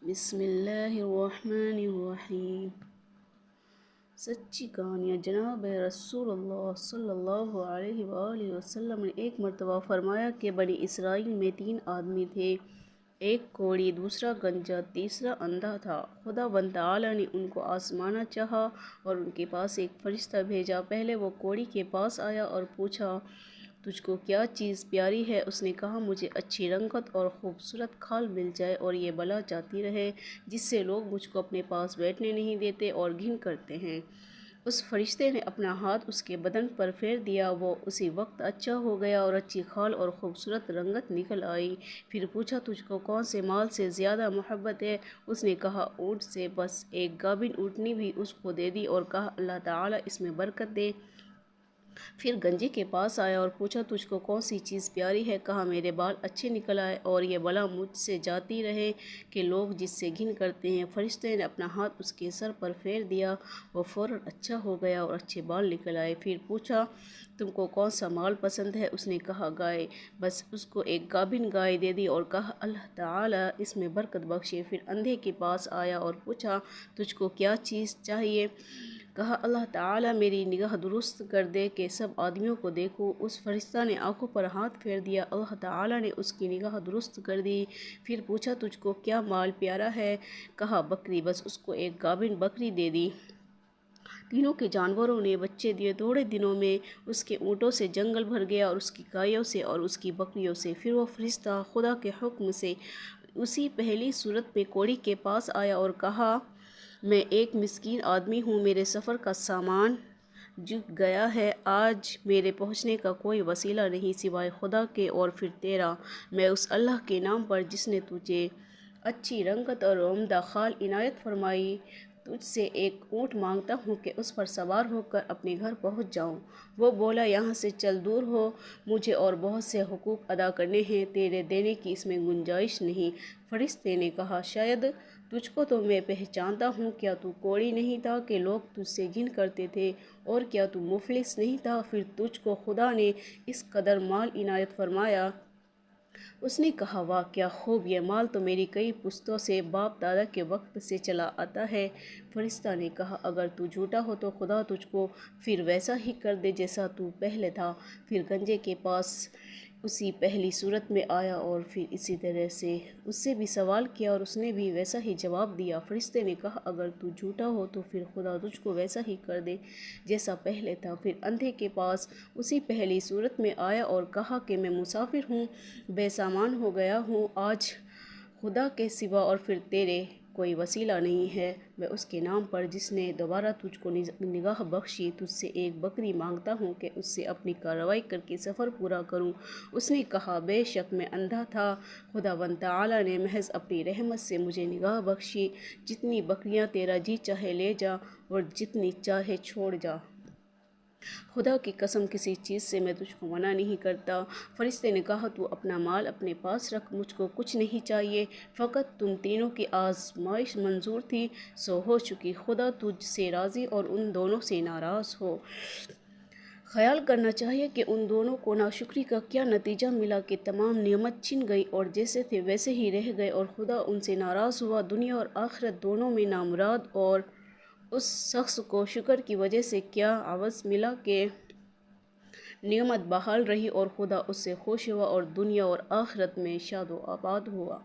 بسم اللہ الرحمن الرحیم۔ سچی کہانیاں۔ جناب رسول اللہ صلی اللہ علیہ وآلہ وسلم نے ایک مرتبہ فرمایا کہ بنی اسرائیل میں 3 آدمی تھے، ایک کوڑی، دوسرا گنجا، تیسرا اندھا تھا۔ خداوند تعالیٰ نے ان کو آزمانا چاہا اور ان کے پاس ایک فرشتہ بھیجا۔ پہلے وہ کوڑی کے پاس آیا اور پوچھا، تجھ کو کیا چیز پیاری ہے؟ اس نے کہا، مجھے اچھی رنگت اور خوبصورت کھال مل جائے اور یہ بلا جاتی رہے جس سے لوگ مجھ کو اپنے پاس بیٹھنے نہیں دیتے اور گھن کرتے ہیں۔ اس فرشتے نے اپنا ہاتھ اس کے بدن پر پھیر دیا، وہ اسی وقت اچھا ہو گیا اور اچھی کھال اور خوبصورت رنگت نکل آئی۔ پھر پوچھا، تجھ کو کون سے مال سے زیادہ محبت ہے؟ اس نے کہا، اونٹ سے۔ بس ایک گابن اونٹنی بھی اس کو دے دی اور کہا، اللہ تعالیٰ اس میں برکت دے۔ پھر گنجے کے پاس آیا اور پوچھا، تجھ کو کون سی چیز پیاری ہے؟ کہا، میرے بال اچھے نکل آئے اور یہ بلا مجھ سے جاتی رہے کہ لوگ جس سے گھن کرتے ہیں۔ فرشتے نے اپنا ہاتھ اس کے سر پر پھیر دیا، وہ فوراً اچھا ہو گیا اور اچھے بال نکل آئے۔ پھر پوچھا، تم کو کون سا مال پسند ہے؟ اس نے کہا، گائے۔ بس اس کو ایک گابن گائے دے دی اور کہا، اللہ تعالیٰ اس میں برکت بخشے۔ پھر اندھے کے پاس آیا اور پوچھا، تجھ کو کیا چیز چاہیے؟ کہا، اللہ تعالیٰ میری نگاہ درست کر دے کہ سب آدمیوں کو دیکھوں۔ اس فرشتہ نے آنکھوں پر ہاتھ پھیر دیا، اللہ تعالیٰ نے اس کی نگاہ درست کر دی۔ پھر پوچھا، تجھ کو کیا مال پیارا ہے؟ کہا، بکری۔ بس اس کو ایک گابن بکری دے دی۔ تینوں کے جانوروں نے بچے دیے۔ تھوڑے دنوں میں اس کے اونٹوں سے جنگل بھر گیا اور اس کی گایوں سے اور اس کی بکریوں سے۔ پھر وہ فرشتہ خدا کے حکم سے اسی پہلی صورت میں کوڑی کے پاس آیا اور کہا، میں ایک مسکین آدمی ہوں، میرے سفر کا سامان جھک گیا ہے، آج میرے پہنچنے کا کوئی وسیلہ نہیں سوائے خدا کے اور پھر تیرا۔ میں اس اللہ کے نام پر جس نے تجھے اچھی رنگت اور عمدہ کھال عنایت فرمائی، تجھ سے ایک اونٹ مانگتا ہوں کہ اس پر سوار ہو کر اپنے گھر پہنچ جاؤں۔ وہ بولا، یہاں سے چل دور ہو، مجھے اور بہت سے حقوق ادا کرنے ہیں، تیرے دینے کی اس میں گنجائش نہیں۔ فرشتے نے کہا، شاید تجھ کو تو میں پہچانتا ہوں، کیا تو کوڑی نہیں تھا کہ لوگ تجھ سے گھن کرتے تھے؟ اور کیا تو مفلس نہیں تھا، پھر تجھ کو خدا نے اس قدر مال عنایت فرمایا؟ اس نے کہا، واہ کیا خوب! یہ مال تو میری کئی پشتوں سے، باپ دادا کے وقت سے چلا آتا ہے۔ فرشتہ نے کہا، اگر تو جھوٹا ہو تو خدا تجھ کو پھر ویسا ہی کر دے جیسا تو پہلے تھا۔ پھر گنجے کے پاس اسی پہلی صورت میں آیا اور پھر اسی طرح سے اس سے بھی سوال کیا اور اس نے بھی ویسا ہی جواب دیا۔ فرشتے نے کہا، اگر تو جھوٹا ہو تو پھر خدا تجھ کو ویسا ہی کر دے جیسا پہلے تھا۔ پھر اندھے کے پاس اسی پہلی صورت میں آیا اور کہا کہ میں مسافر ہوں، بے سامان ہو گیا ہوں، آج خدا کے سوا اور پھر تیرے کوئی وسیلہ نہیں ہے۔ میں اس کے نام پر جس نے دوبارہ تجھ کو نگاہ بخشی، تجھ سے ایک بکری مانگتا ہوں کہ اس سے اپنی کارروائی کر کے سفر پورا کروں۔ اس نے کہا، بے شک میں اندھا تھا، خداوند تعالیٰ نے محض اپنی رحمت سے مجھے نگاہ بخشی۔ جتنی بکریاں تیرا جی چاہے لے جا اور جتنی چاہے چھوڑ جا۔ خدا کی قسم، کسی چیز سے میں تجھ کو منع نہیں کرتا۔ فرشتے نے کہا، تو اپنا مال اپنے پاس رکھ، مجھ کو کچھ نہیں چاہیے، فقط تم تینوں کی آزمائش منظور تھی، سو ہو چکی۔ خدا تجھ سے راضی اور ان دونوں سے ناراض ہو۔ خیال کرنا چاہیے کہ ان دونوں کو ناشکری کا کیا نتیجہ ملا کہ تمام نعمت چھن گئی اور جیسے تھے ویسے ہی رہ گئے اور خدا ان سے ناراض ہوا۔ دنیا اور آخرت دونوں میں نامراد اور اس شخص کو شکر کی وجہ سے کیا عوض ملا کہ نعمت بحال رہی اور خدا اس سے خوش ہوا اور دنیا اور آخرت میں شاد و آباد ہوا۔